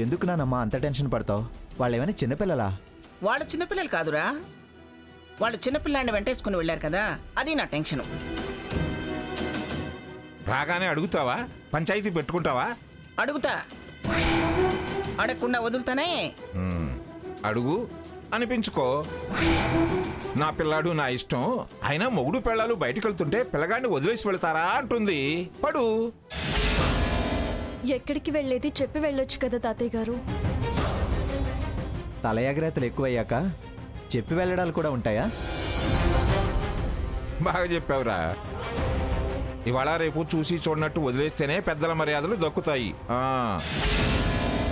ఎందుకు నానమ్మా అంత టెన్షన్ పడతావు? వాళ్ళు ఏమైనా చిన్నపిల్లలా? వాళ్ళు చిన్నపిల్లలు కాదురా, వాళ్ళు చిన్నపిల్లాన్ని వెంటేసుకుని వెళ్ళారు కదా, అది నా టెన్షను. రాగానే అడుగుతావా? పంచాయతీ పెట్టుకుంటావా? అడుగుతా, అడగకుండా వదులుతానే. అడుగు, అనిపించుకో. నా పిల్లాడు నా ఇష్టం, అయినా మొగుడు పిల్లలు బయటకు వెళ్తుంటే పిల్లగాడిని వదిలేసి వెళ్తారా అంటుంది. పడు. ఎక్కడికి వెళ్ళేది చెప్పి వెళ్ళొచ్చు కదా తాతయ్య గారు. తలయాగ్రతలు ఎక్కువయ్యాక చెప్పి వెళ్ళడాలు కూడా ఉంటాయా? బాగా చెప్పావురా. ఇవాళ రేపు చూసి చూడనట్టు వదిలేస్తేనే పెద్దల మర్యాదలు దక్కుతాయి.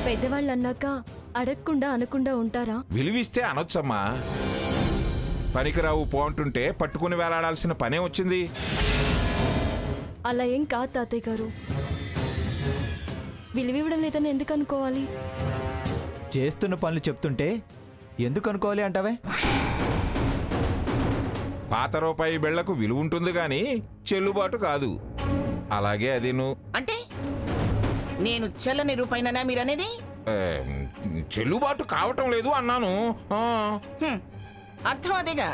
పెద్దవాళ్ళు అన్నాక అడగకుండా అనకుండా ఉంటారా? విలువిస్తే అనొచ్చమ్మా. పనికిరావు పో అంటుంటే పట్టుకుని వేలాడాల్సిన పనే వచ్చింది. అలా ఏం కాదు తాతయ్య గారు. విలువివ్వడం లేదని ఎందుకు అనుకోవాలి? చేస్తున్న పనులు చెప్తుంటే ఎందుకు అనుకోవాలి అంటావే? పాత రూపాయి బిళ్లకు విలువ ఉంటుంది గాని చెల్లుబాటు కాదు. అలాగే అది నువ్వు అంటే నేను చెల్లని రూపాయినా మీరనేది? చెల్లుబాటు కావటం లేదు అన్నాను. అర్థం అదేగా.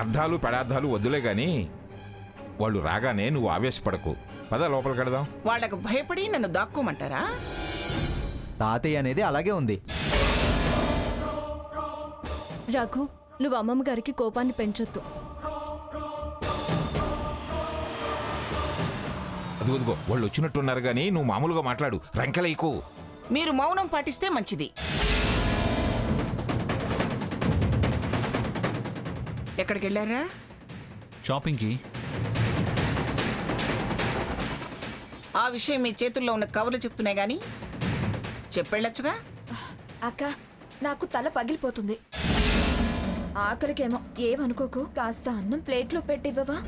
అర్థాలు పెడార్థాలు వద్దులే గాని వాళ్ళు రాగానే నువ్వు ఆవేశపడకు. పద లోపలికి వెళదాం. వాళ్ళకు భయపడి నన్ను దాక్కోమంటారా? తాతయ్య అనేది అలాగే ఉంది. రఘు, నువ్వు అమ్మమ్మ గారికి కోపాన్ని పెంచొద్దు. అదిగో వాళ్ళు వచ్చినట్టున్నారు గాని నువ్వు మామూలుగా మాట్లాడు, రంకెలైకు. మీరు మౌనం పాటిస్తే మంచిది. ఎక్కడికి వెళ్ళారా? షాపింగ్కి. ఆ విషయం మీ చేతుల్లో ఉన్న కవర్లు చెప్తున్నాయి గాని చెప్పెళ్ళొచ్చుగా. అక్క, నాకు తల పగిలిపోతుంది. ఆకలికేమో. ఏమనుకోకు, కాస్త అన్నం ప్లేట్లో పెట్టివ్వవా?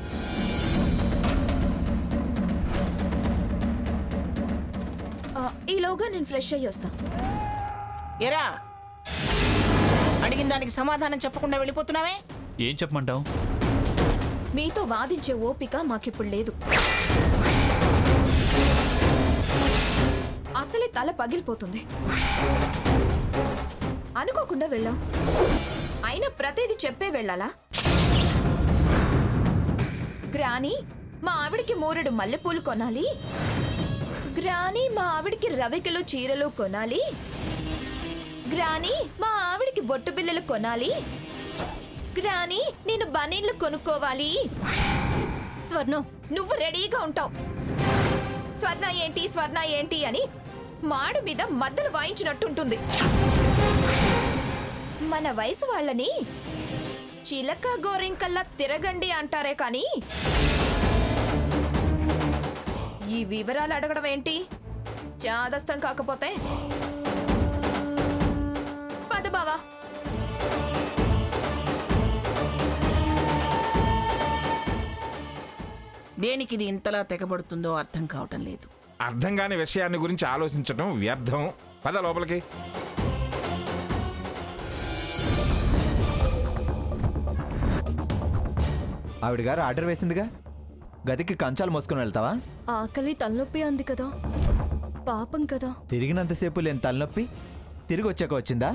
ఈలోగా నేను ఫ్రెష్ అయ్యి వస్తా. ఎరా, అడిగిన దానికి సమాధానం చెప్పకుండా వెళ్ళిపోతున్నావే? ఏం చెప్పమంటావు? మీతో వాదించే ఓపిక మాకిప్పుడు లేదు. అసలే తల పగిలిపోతుంది. అనుకోకుండా వెళ్ళాం, అయినా ప్రతిదీ చెప్పే వెళ్ళాలా? గ్రాని, మా ఆవిడికి 3 మల్లెపూలు కొనాలి. గ్రాని, మా ఆవిడికి రవికలు చీరలు కొనాలి. గ్రాని, మా ఆవిడికి బొట్టు బిల్లలు కొనాలి. గ్రాని, నేను బనీళ్లు కొనుక్కోవాలి. స్వర్ణం, నువ్వు రెడీగా ఉంటావు. స్వర్ణ ఏంటి స్వర్ణ ఏంటి అని మాడు మీద మద్దలు వాయించినట్టుంటుంది. మన వయసు వాళ్ళని చిలక గోరింకల్లా తిరగండి అంటారే కానీ ఈ వివరాలు అడగడం ఏంటి? చాదస్తం కాకపోతే పద బావా. దేనికి ఇది ఇంతలా తెగబడుతుందో అర్థం కావటం లేదు. అర్థం కాని విషయాన్ని గురించి ఆలోచించడం వ్యర్థం. పద లోపలికి. ఆవిడ గారు ఆర్డర్ వేసిందిగా, గదికి కంచాలు మోసుకొని వెళ్తావా? ఆకలి తలనొప్పి అంది కదా, పాపం కదా. తిరిగినంతసేపు లేని తలనొప్పి తిరిగి వచ్చాక వచ్చిందా?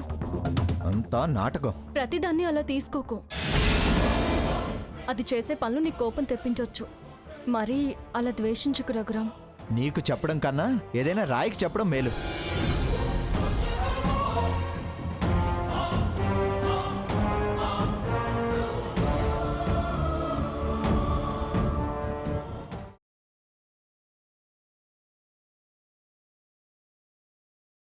అంతా నాటకం. ప్రతిదాన్ని అలా తీసుకోకు. అది చేసే పనులు నీ కోపం తెప్పించొచ్చు. మరీ అలా ద్వేషించుకు రఘురాం. నీకు చెప్పడం కన్నా ఏదైనా రాయికి చెప్పడం మేలు.